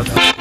साथ।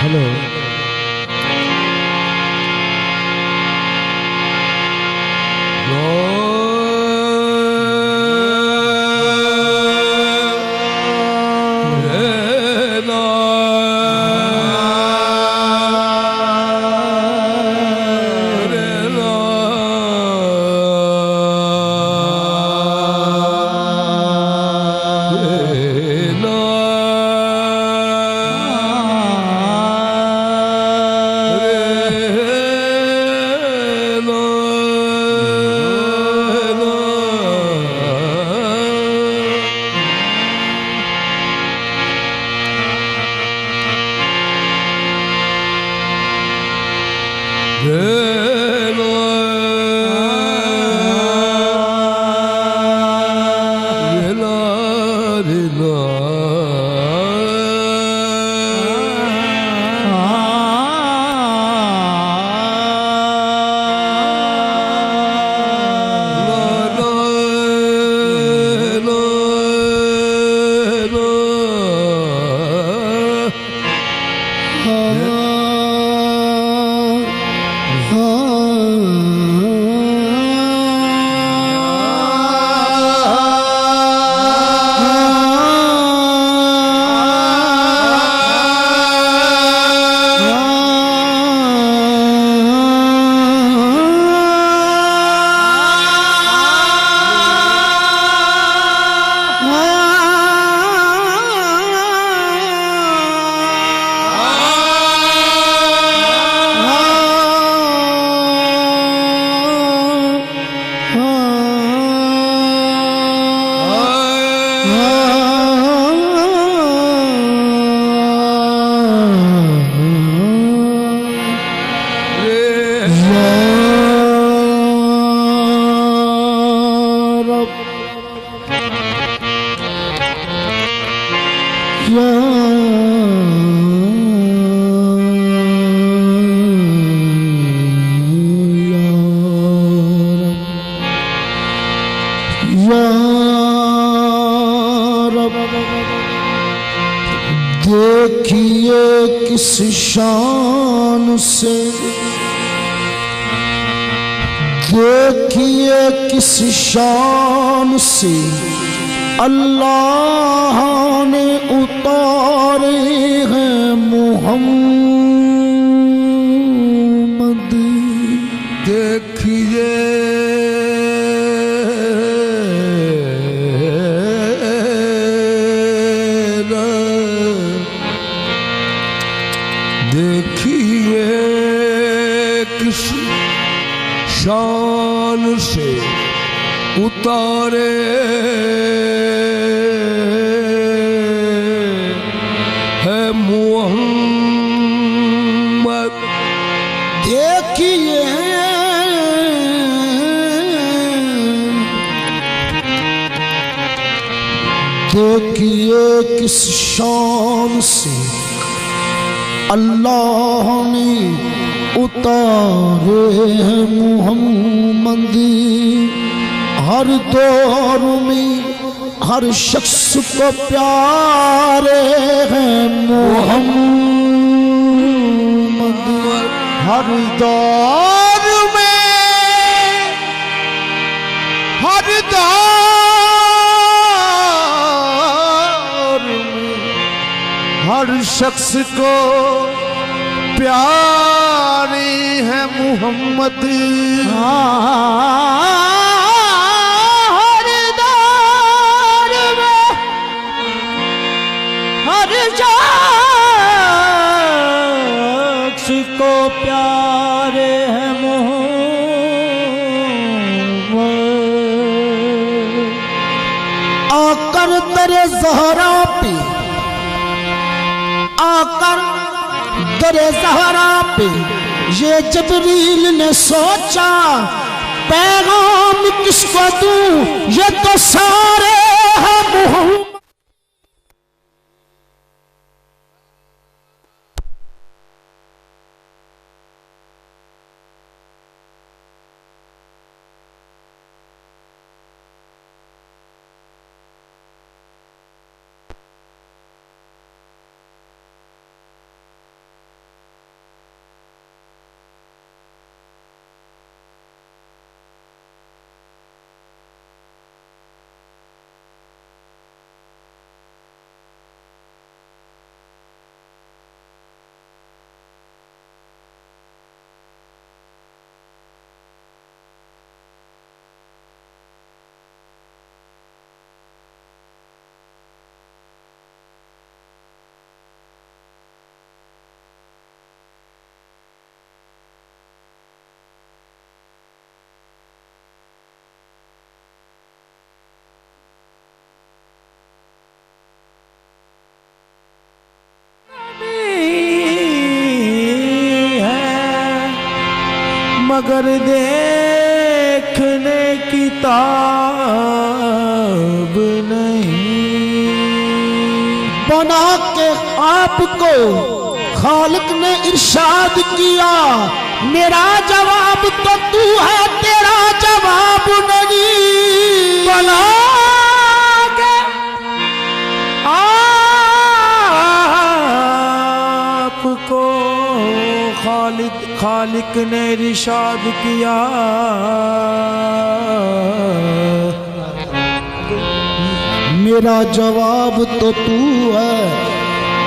हेलो। देखिए किस शान से, देखिए किस शान से अल्लाह ने उतारे हैं मोहम्मद। देखिए देखिए किस शान से उतारे है मोहम्मद। देखिए देखिए किस शान से अल्लाह ने उतारे हैं मोहम्मद। हर दौर में हर शख्स को प्यारे हैं मोहम्मद। हर दौर में हर दौर में हर शख्स को प्यारी है मोहम्मद। हर दौर में हर शख्स को प्यारे है मोहम्मद। आकर तेरे ज़हरा पे, आकर दरे ज़हरा पे ये जबरील ने सोचा पैगाम किसको दूं, ये तो सारे हैं मोहम्मद। मगर देखने की ताब नहीं। बना के आपको खालिक ने इरशाद किया, मेरा जवाब तो तू है, तेरा जवाब नहीं। बना के आपको खालिक ने इरशाद किया, मेरा जवाब तो तू है,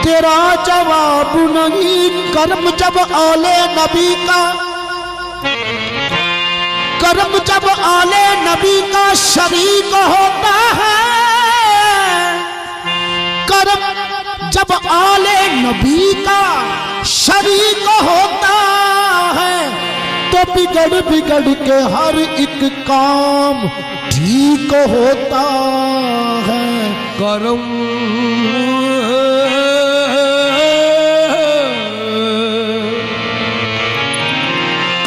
तेरा जवाब नहीं। कर्म जब आले नबी का, कर्म जब आले नबी का शरीक होता है, कर्म जब आले नबी का शरीक होता है, तो बिगड़ बिगड़ के हर एक काम ठीक होता है। करम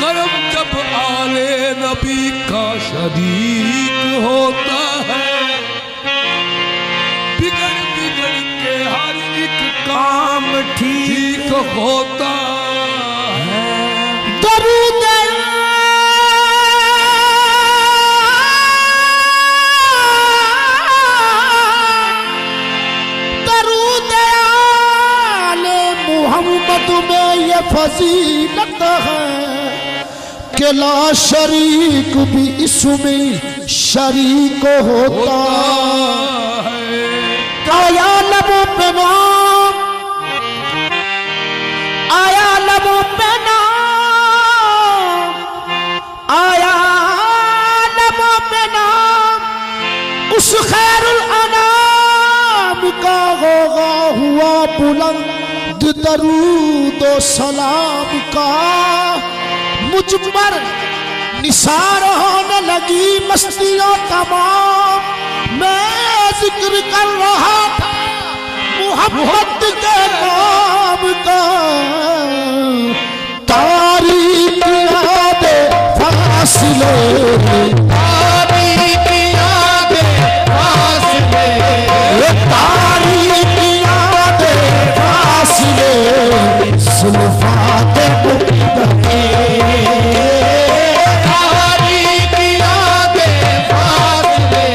करम जब आले नबी का शरीक होता है, बिगड़ बिगड़ के हर एक काम ठीक होता है। दरूद मोहम्मद में ये फजीलत है कि ला शरीक भी इसमें शरीक होता है। आया लबों पे नाम, आया लबों पे नाम, आया लबों पे नाम उस खैरुल अनाम का होगा हुआ बुलंद दरूद सलाम का। मुझ पर निसार होने लगी मस्तियों तमाम, मैं जिक्र कर रहा था मोहब्बत के नाम का। तारीख यादे फासिले, तारीख यादे फासिले, तारीख यादे फासिले, सुल्फाते मुक़द्दमे, तारीख यादे फासिले,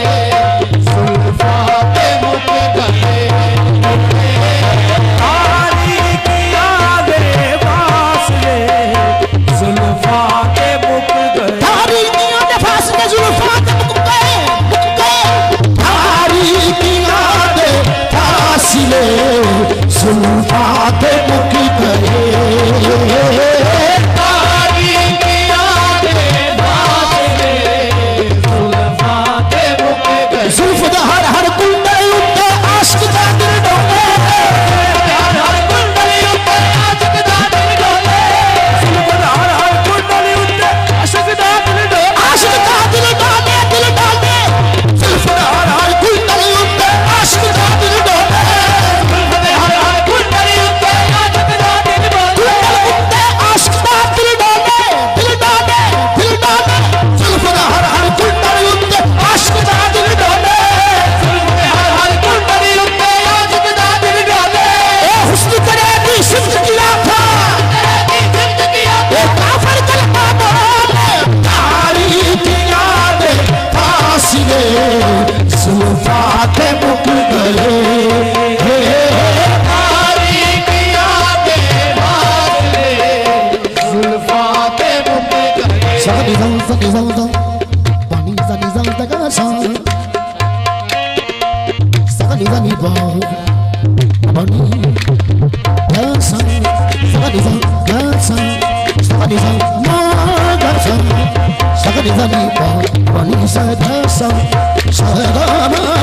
सुल्फाते मुक़द्दमे, तारीख यादे फासिले, जुल्फाते मुक़द्दमे, तारीख यादे फासिले, जुल्फाते मुक़द्दमे, तारीख यादे फासिले, जुल्फाते मुक़द्दमे, तारीख यादे फासिले, जुल्फाते मुक़द्दमे। जुल्फ दा हर हर कुंडल उत्ते आशिक दा दिल डोले, हर हर कुंडल उत्ते आशिक दा दिल डोले, जुल्फ दा हर हर कुंडल उत्ते आशिक दा दिल डोले, आशिक दा दिल डोले, दिल डोले। जुल्फ दा हर हर कुंडल उत्ते आशिक दा दिल डोले, जुल्फ दे हर हर कुंडल उत्ते आशिक दा दिल डोले, कुंडल उत्ते आशिक दा दिल डोले, दिल डोले, दिल डोले। जुल्फ दा हर हर कुंडल उत्ते आशिक दा दिल डोले, जुल्फ दे हर हर कुंडल उत्ते आशिक दा दिल डोले। ए हुस्न तेरे दी सिफ्त किया था, ए काफिर कलमा बोले, तारीख यादे फासिले, जुल्फाते मुक़द्दमे, तारीख यादे फासिले, जुल्फाते मुक़द्दमे। सगनी जं सगनी जं जं पानी सगनी जं तगा sang, सगनी जनी बा पानी sang, सगनी जं sang, सगनी जं मा sang, सगनी जनी बा पानी sang, सगना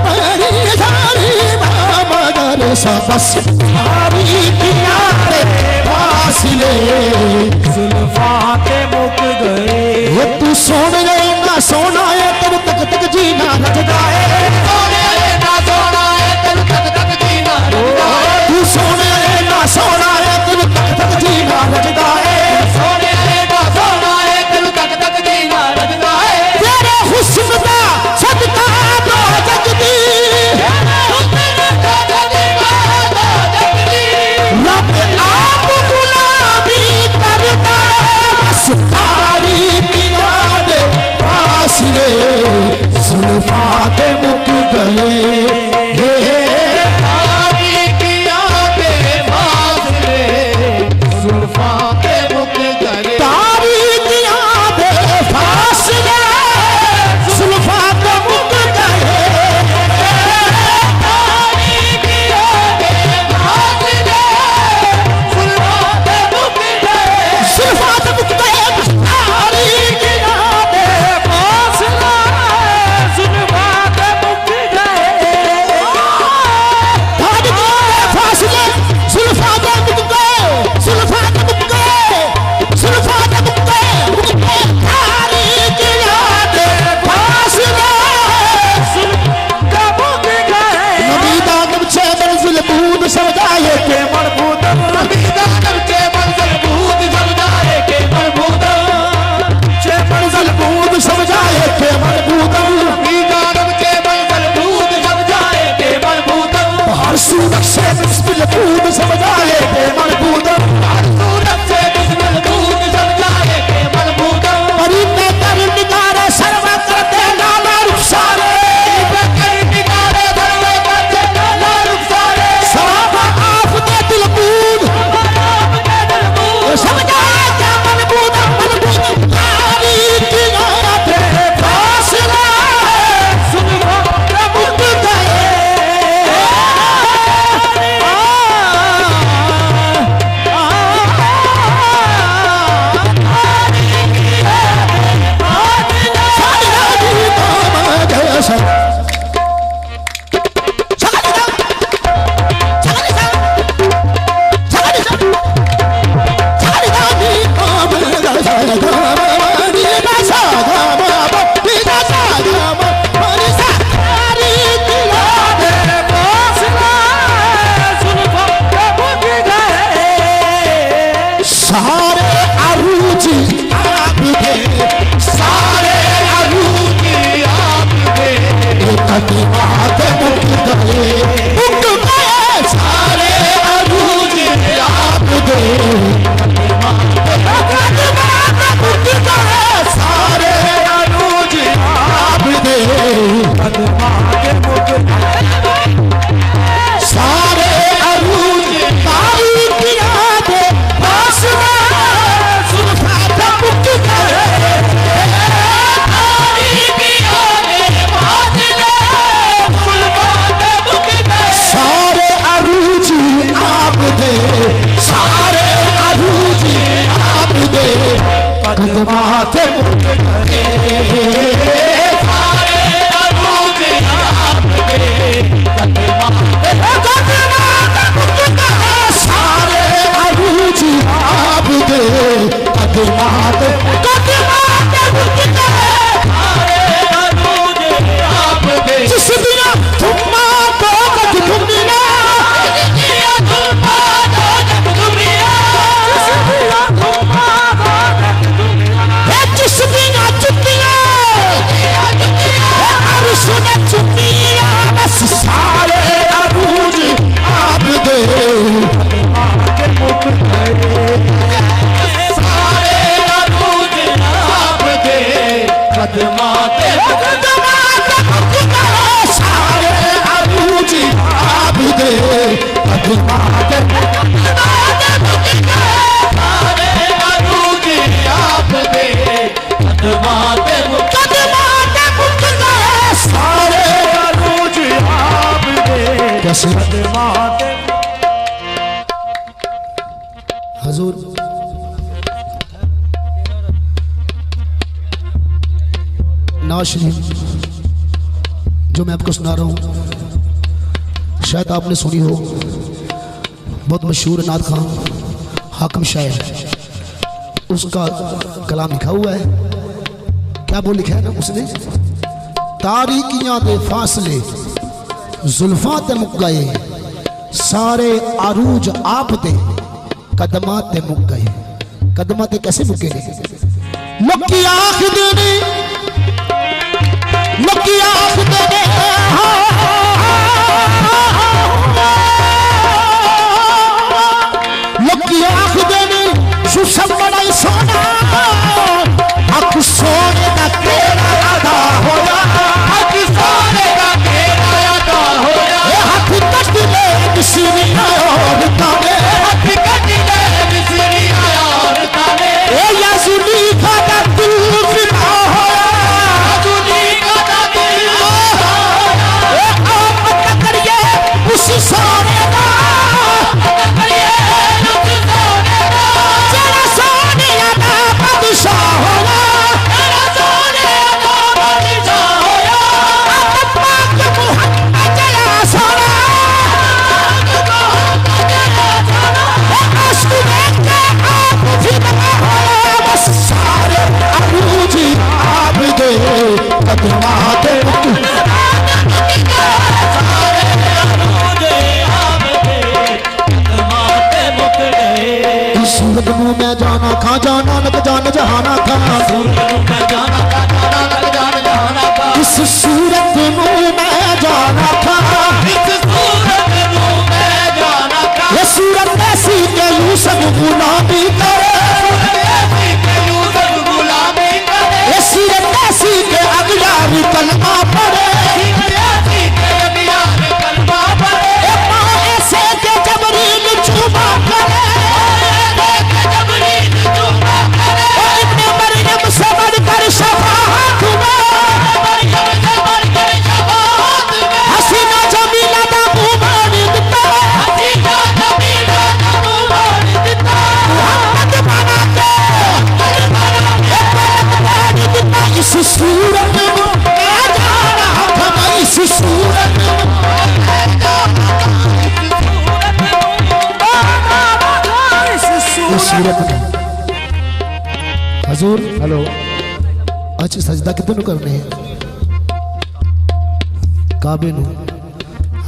पानी जानी मा मगर सबस तारीख यादे फासिले, जुल्फाते मुक़द्दमे, वो तू सोन गए ना सोना है तब तक तक जीना रखता है, ना सोना है तब तक तक जीना रखता है, तू सोन गए ना सोना है तब तक तक जीना रखता है, सोने ना सोना है तब तक बिस्मिल कूद समझाए के मनबूद सूरत से बिस्मिल कूद समझाए के मनबूद परी पे कर निगारे सर्व करते नाना रुखसारे कर निगारे सर्व करते नाना रुखसारे सराबा आफते दिल कूद समझाए के मनबूद मनबूद तारीकी गाते फासला सुनो मुक्त गए सारे अरूजी आप थे सारे अरूजी आप थे कदमात मुक्त गए सारे अरूजी आप थे कदमात मुक्त गए सारे अरूजी आप थे कदमात मुक्त सारे अरूजी तारीकिया थे सारे अरूजी आप दे सारे अरूजी आप दे कदमाते मुक्त गए सारे अरूजी आप दे कदमाते मुक्त गए सारे अरूजी आप दे कदमाते मुक्त गए सारे अरूजी आप दे जिस बिना तुम सारे अरूज आप दे सारे अरूज आप दे कदमाते सारे अरूज आप दे कदमाते सारे अरूज आप दे कदमाते सारे अरूज आप दे कैसे हजूर नाज शरीफ जो मैं आपको सुना रहा हूँ शायद आपने सुनी हो। बहुत मशहूर नाथ खान हाकिम शायर, उसका कलाम लिखा हुआ है। क्या वो लिखा है ना उसने, तारीकियां दे फासले जुल्फां ते मुक गए सारे अरूज आप दे कदमां ते मुक गए। कदमां ते कैसे मुके ने? लोकी आखदे ने लोकी आखदे ने लोकी आखदे ने सुसम बड़ा सोना अख सोने दा केड़ा अदा होया अख सोने दा केड़ा अदा होया हथ कट ले किसी और ताने हथ कट ले किसी और ताने ए याजुली खादा तू फिदा होया याजुली खादा तू होया ए आप करिए उस सोने दा करिए उस सोने दा जरा सोने दा बादशाह होया सूरत मुँह में जाना खा जाना नक जान जहाना खा इस सूरत मुँह में जाना खा गुलामी करे, ऐसी ऐसी के अगयारी कलमा पड़े, ऐसे के जबरील चूमा करे, इब्ने मरियम से बढ़कर शफाअत में, हसीना जमीला दा मुबारक मोहम्मद बना के इस सूरत में आ जाना हम, इस सूरत हजूर। हेलो, अच्छा सजदा कितने करने हैं? काबे नू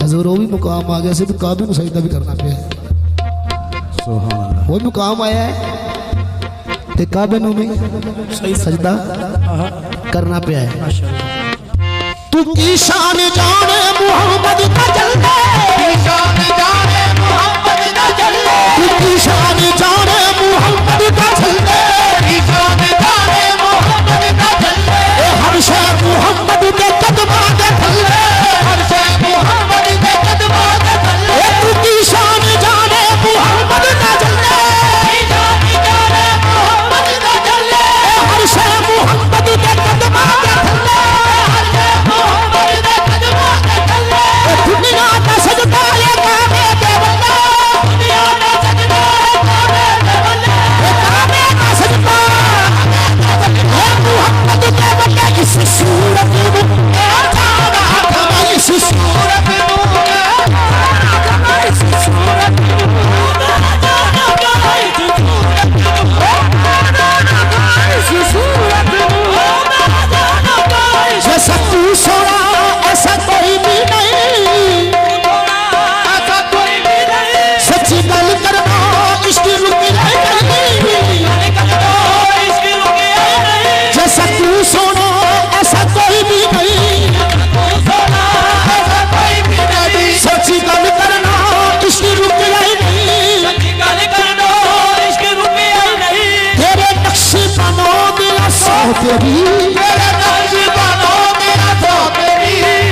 हजूर, वो भी मुकाम आ गया से भी काबे नू सजदा भी करना पे, वो मुकाम आया है ते काबे नू भी सही सजदा करना पे है। तू की शान जाने मोहम्मद का जलवा, तू की शान जाने मोहम्मद का जलवा, हर शय मोहम्मद के कदमा दे थल्ले, तू की शान जाने मोहम्मद का जलवा, हर शय मोहम्मद के कदमा दे थल्ले, दुनिया का सजदा ये काबे के बंदा, दुनिया का सजदा काबे का सजदा मोहम्मद के बंदा, इस सूरत में जाना हम, इस सूरत में इस सूरत जैसा तू सोना ऐसा कोई भी नहीं, सच्ची गल करना इसकी रुकी नहीं, जैसा तू सोना ऐसा कोई भी नहीं, सच्ची गल करना इसकी रुकी नहीं, तेरे नक्शे बनो मेरा सौ तेरी,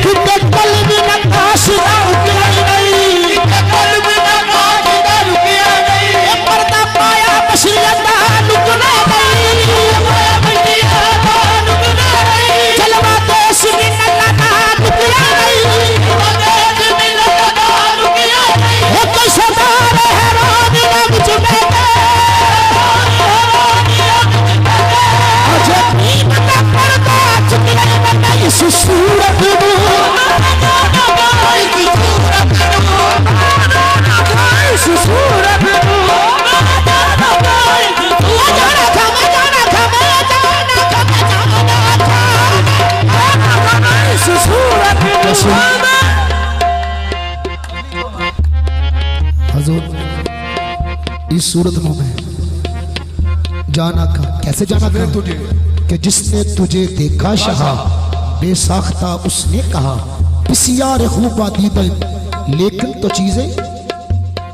तुझे कल्ब नक्काश ना रुकिया नहीं, पर्दा पाया बशीरता लुकना नहीं, जलवा देश में नल्ला लुकिया नहीं, वो कैसे दार हैरान मुझ में मुझे नहीं पता पर्दा चुकिया नहीं, इस सूरत में हजूर, इस सूरत में जाना का कैसे जाना था तुझे, कि जिसने तुझे देखा शहा बेसाख्ता उसने कहा, पिसियार खूबा दीदन लेकिन तो चीजें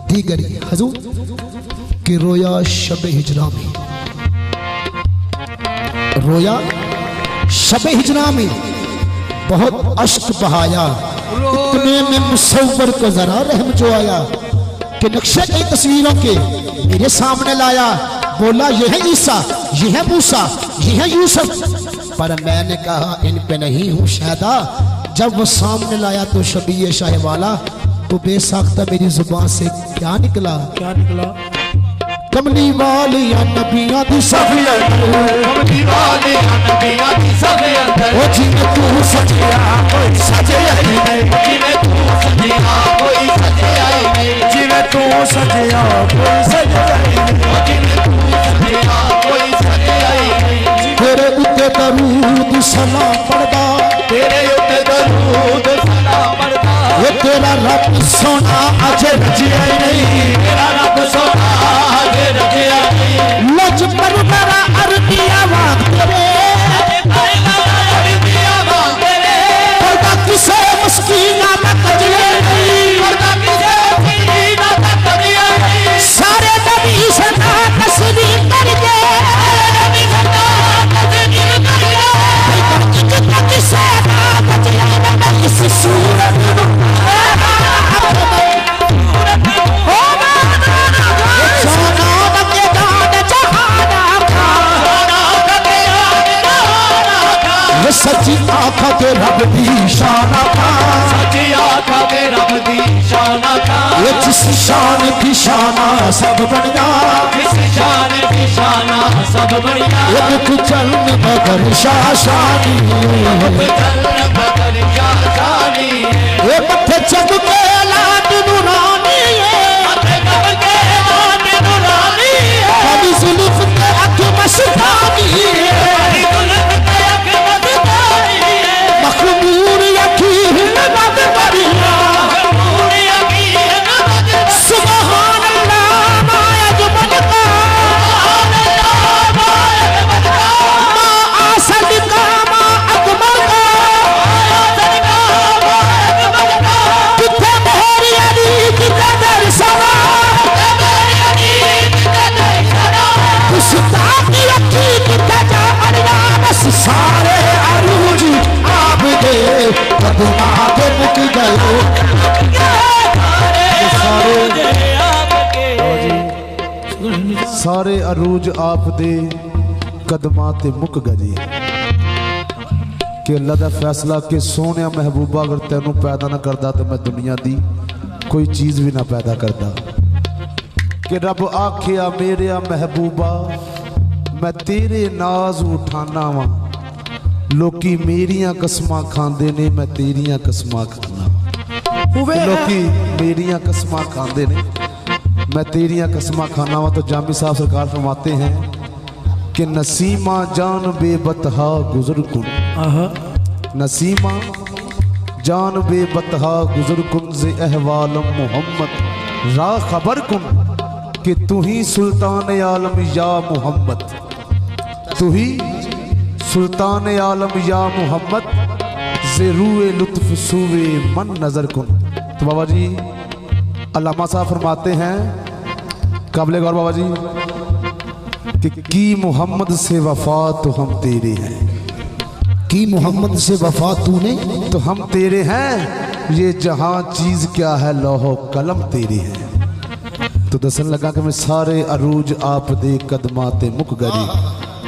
दीगरी। हजूर कि रोया शब हिजरा में, रोया शब हिजरा में बहुत अश्क बहाया, इतने में मुसव्वर को जरा रहम जो आया, कि नक्शे कई तस्वीरों के मेरे सामने लाया, बोला ये है ईसा, ये है मूसा, ये है यूसुफ, पर मैंने कहा इन पे नहीं हूँ शायदा। जब वो सामने लाया तो शबीए शाह वाला, तो बेसाख्ता मेरी जुबान से क्या निकला, क्या निकला, कमली वाली नबियां दी सफियत, कमली वाली नबियां दी सफियत, ओ जिन्हें तू सजिया कोई सजिया नहीं, जिन्हें तू सजिया कोई सजिया नहीं, जिन्हें तू सजिया कोई सजिया नहीं, जिन्हें तू सजिया कोई सजिया नहीं, तेरे उत्ते दरूद सलाम पढ़दा, तेरे उत्ते दरूद सलाम पढ़दा, ये तेरा रब सोना अजे रजिया नहीं, तेरा रब सोना लज पर मेरा अरबिया वांगरे, पर्दा किसे मस्कीना न कजले नहीं, पर्दा किसे मस्कीना न कजले नहीं, जिस शान की शाना सब बढ़िया, जिस शान की शाना सब बढ़िया, एक चल मगर शाशानी, बदल शानी, ये मथे जग के लाट नूरानी जुल्फ के अख मस्तानी, मखमूर यकीन बद बढ़िया, सुभान अल्लाह मायज बनता, माँ आसद का माँ अकबर का, किथे मोहरी अली किथे दरसवा, सारे अरूज आप दे कदमा के मुक गए, सारे अरूज आप दे कदमां ते मुक गए कि अल्लाह दा फैसला कि सोने महबूबा अगर तेनू पैदा ना करदा तो मैं दुनिया दी कोई चीज़ भी ना पैदा करदा, कि रब आखिया मेरे महबूबा मैं तेरे नाज उठाना वा, लोकी मेरिया कसमां खांदे ने मैं तेरिया कसमां खाना, लोकी मेरिया कसमां खांदे ने मैं तेरिया कसमां खाना वा। तो जामी साहब सरकार फरमाते हैं कि नसीमा जान बेबतहा गुजर कुन, नसीमा जान बेबतहा गुजर कुन से अहवालम मोहम्मद रा खबर कुन, कि तू ही सुल्तान आलम या मोहम्मद, तू ही सुल्तान आलम या मोहम्मद, से रूए लुत्फ सूवे मन नजर कुन। तो बाबा जी अल्लामा साहब फरमाते हैं काबिल गौर बाबा जी कि मोहम्मद से वफा तो हम तेरे हैं, की मोहम्मद से वफा तूने तो हम तेरे हैं, ये जहां चीज क्या है लौहो कलम तेरे हैं। तो दसन लगा कि मैं सारे अरूज आप दे कदमां ते मुक गरी,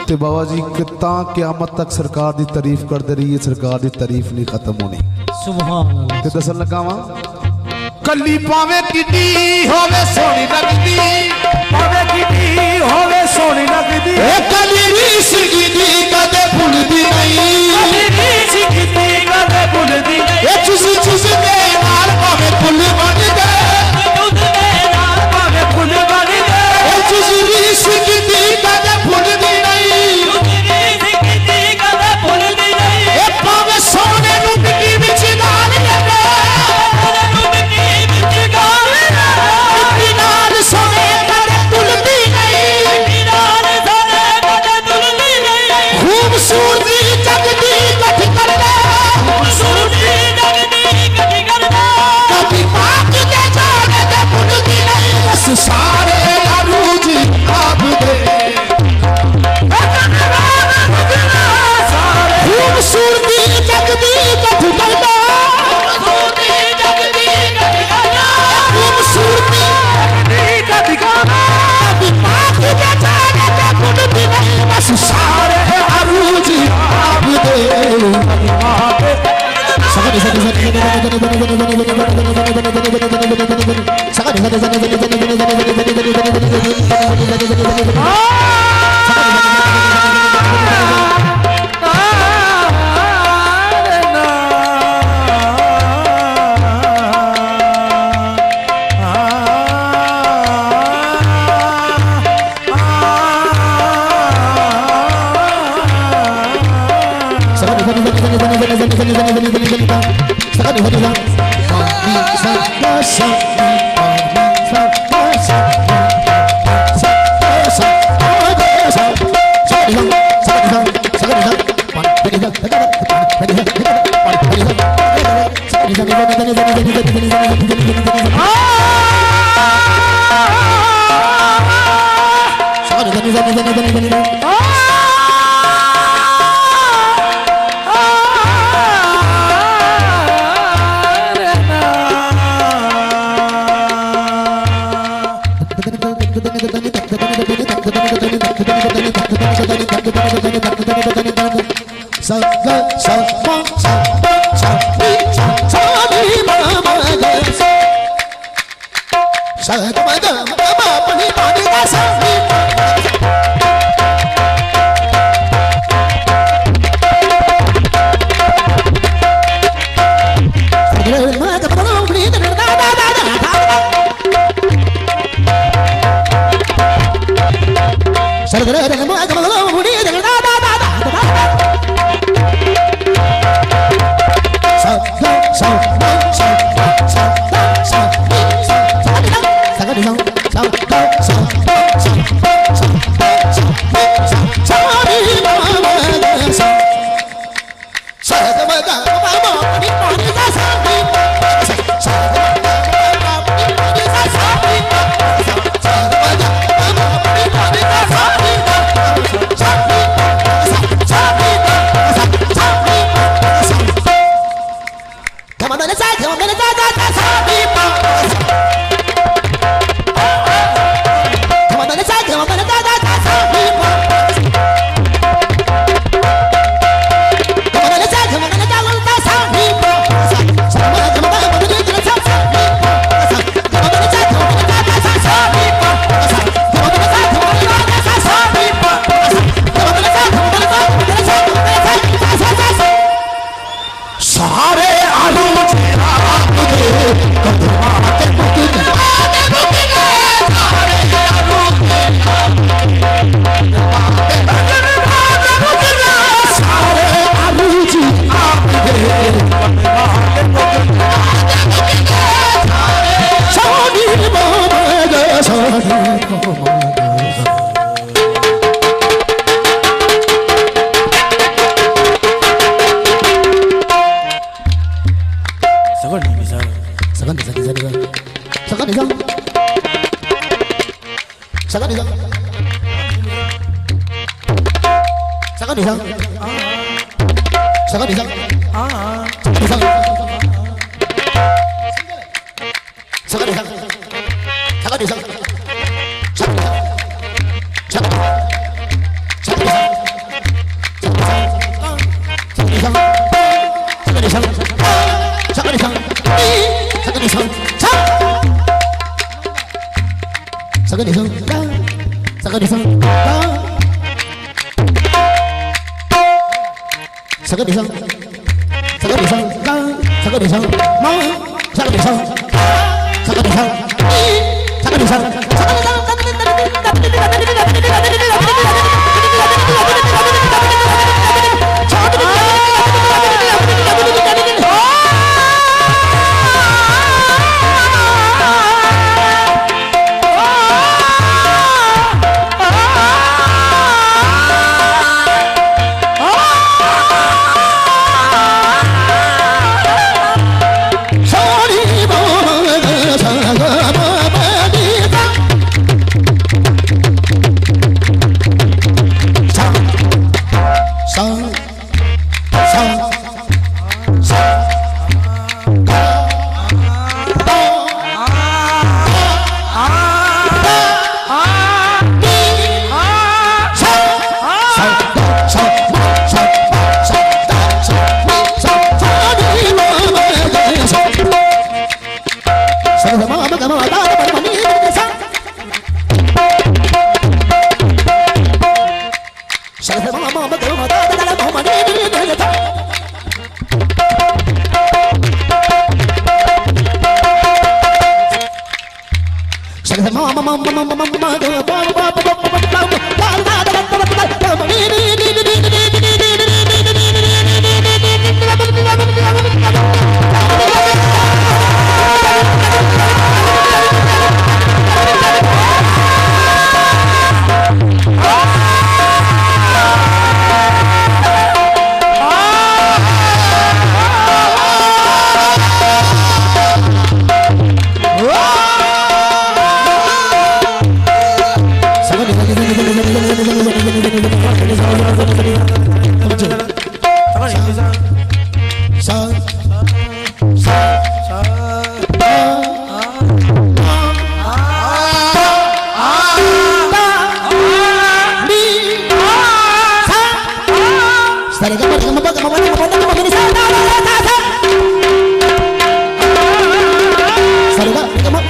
ते बाबा जी कितना क़यामत तक सरकार दी तारीफ करते रही, सरकार दी तारीफ नहीं खत्म होनी। सुभान अल्लाह। ते दसन लगा वा कली पावे किडी होवे सोनी लगदी, पावे किडी होवे सोनी लगदी, कली रीस की कदे भूलदी नहीं, कली रीस की कदे भूलदी नहीं, चुस चुस के नाल भावे फुल बन गए, दूध दे नाल भावे फुल बन गए, चुस रीस की कदे भूलदी नहीं, दूध रीस की कदे भूलदी नहीं, भावे सोने नूं मिट्टी विच डाल लगे, सोने कदे भूलदी नहीं, खूबसूरती जगदी गठ करदा, खूबसूरती जगदी गठ करदा, कभी पाक के जाने दे भूलदी नहीं, बस सारे अरूज आप दे खूबसूरती जगदी गठ करदा, खूबसूरती जगदी गठ करदा, खूबसूरती गठ करदा, कभी पाक के जाने दे भूलदी नहीं, बस सारे अरूज आप दे Come on,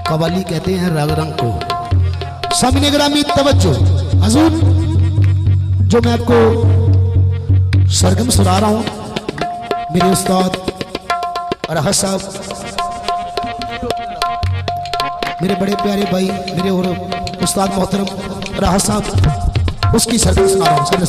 कव्वाली कहते हैं राग रंग को। सामने ग्रामी तवज्जो हजूर, जो मैं आपको सरगम सुना रहा हूं, मेरे उस्ताद राहत साहब, मेरे बड़े प्यारे भाई, मेरे और उस्ताद मोहतरम राहत साहब, उसकी सरगम सुना रहा हूं। सरगम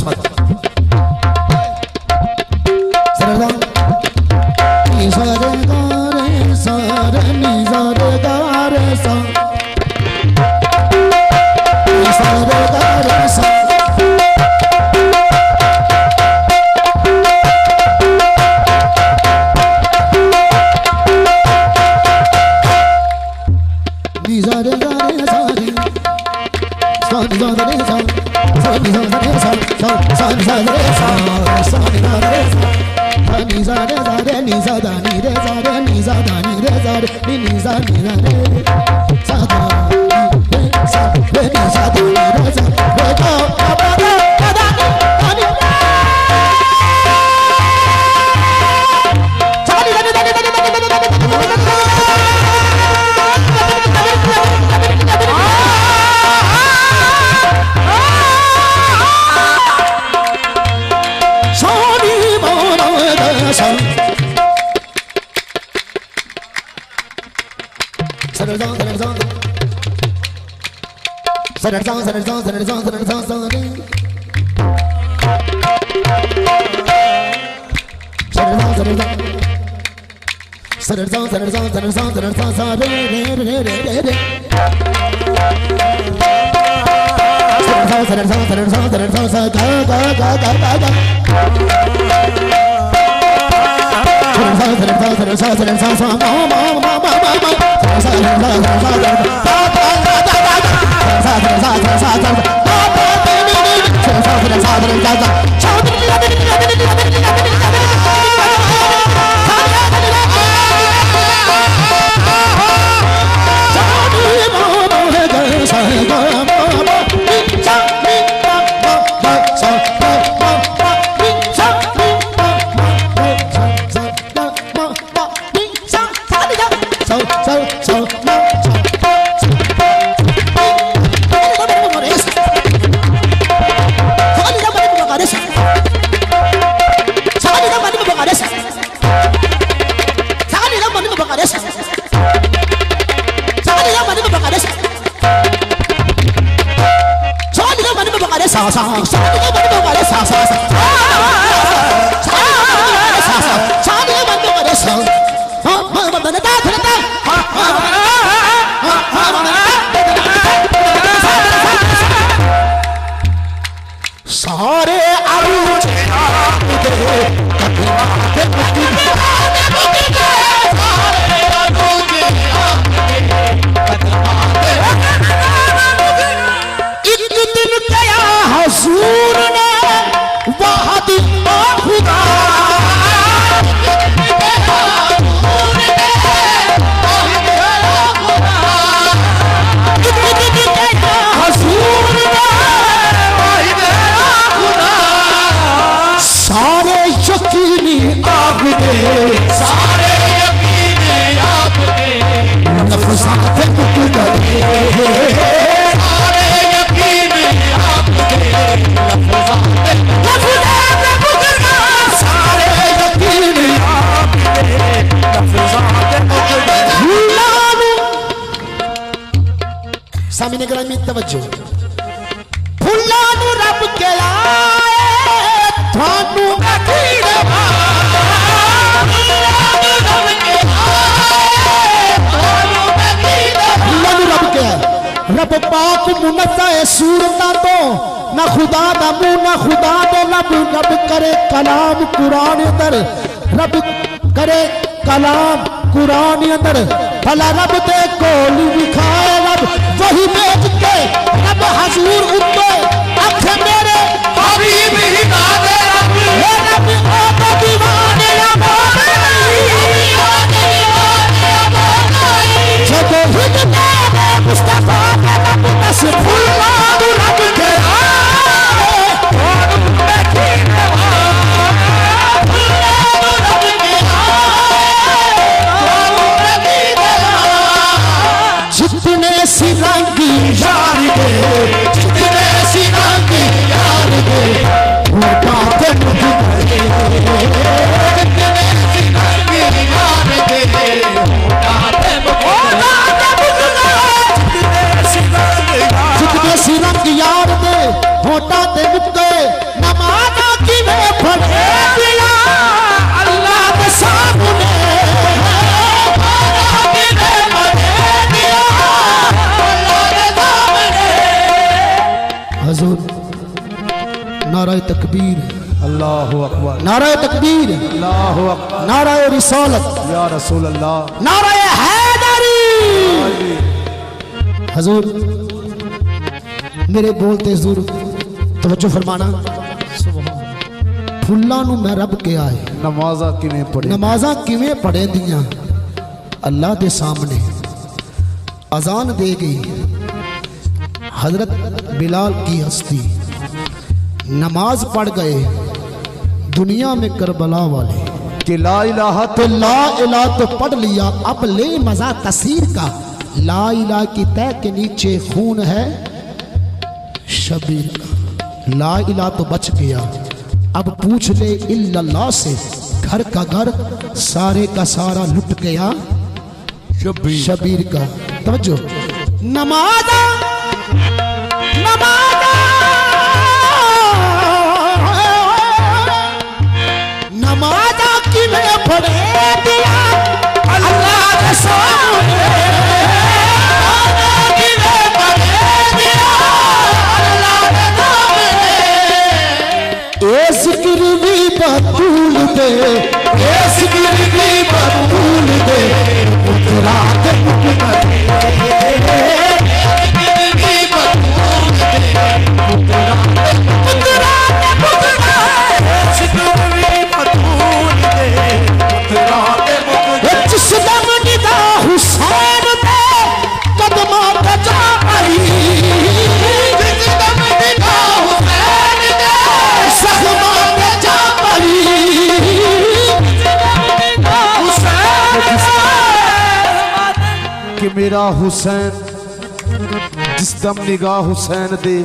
सामने ग्रामी तवज्जो फुल्लां नू रब के लाए थानू अखीर रब पाक मुनज़्ज़ह है सूरतां तो ना खुदा दा मुंह ना खुदा दे लब रब करे कलाम कुरान अंदर रब करे कलाम कुरान अंदर भला रब दे कोल लिखाए रब वही भेज के रब हजूर उत्ते आखे मेरे हबीब ही नादे रब हे रब ओ दीवाने जब हिद मेरे मुस्तफा के रब दस फुल्ला रब के जितने सिरंगी यार दे जितने सिरंगी यार दे वो बातें मुझे जितने सिरंग यार दे होटा दे मुक्ते नमाज़ा की वे पढ़े दिया अल्लाह के सामने हजूर नाराए तकबीर अल्लाहु अकबर नाराए तकबीर अल्लाहु अकबर नाराए रिसालत या रसूल अल्लाह नाराए हैदरी हजूर मेरे बोलते हुजूर तवज्जो फरमाना फुल्लां नूं मैं रब के आए नमाज़ा किवें पढ़े नमाज़ां किवें पढ़े दियां अल्लाह के सामने अजान दे गई हजरत बिलाल की हस्ती नमाज पढ़ गए दुनिया में करबला वाले कि ला इलाहा तो ला इलाहा तो पढ़ लिया अब ले मजा तसीर का ला इलाहा की तय के नीचे खून है शबीर का ला इलाहा तो बच गया अब पूछ ले इल्लल्लाह से घर का घर सारे का सारा लुट गया शबीर का तवज्जो नमाज़ा नमाज़ा की मैं पढ़े दिया अल्लाह के सामने की मैं पढ़े दिया अल्लाह के सामने ए जिक्र भी बतूल दे ए जिक्र भी बतूल दे रात जिस दम निगाह हुसैन पे कदमा पे जा आई जिस दम निगाह हुसैन पे सखमा पे जा आई कि मेरा हुसैन जिस दम निगाह हुसैन दे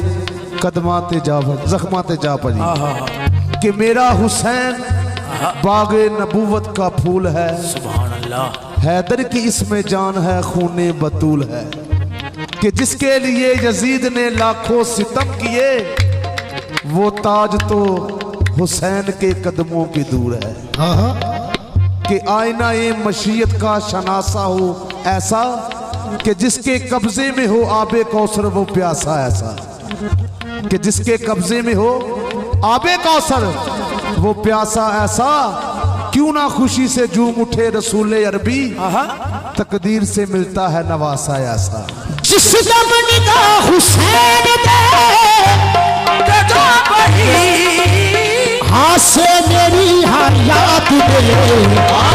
कदमां ते जा जख्मां ते जा पड़ी कि मेरा हुसैन बागे नबूवत का फूल है सुभान अल्लाह हैदर की इसमें जान है खूने बतूल है कि जिसके लिए यजीद ने लाखों सितम किए वो ताज तो हुसैन के कदमों की दूर है कि आईना ये मशीयत का शनासा हो ऐसा कि जिसके कब्जे में हो आबे कौसर वो प्यासा ऐसा कि जिसके कब्जे में हो आबे कौसर वो प्यासा ऐसा क्यों ना खुशी से झूम उठे रसूले अरबी तकदीर से मिलता है नवासा ऐसा जिस दम निगाह हुसैन दे जा पड़ी हाँ से मेरी हर याद दे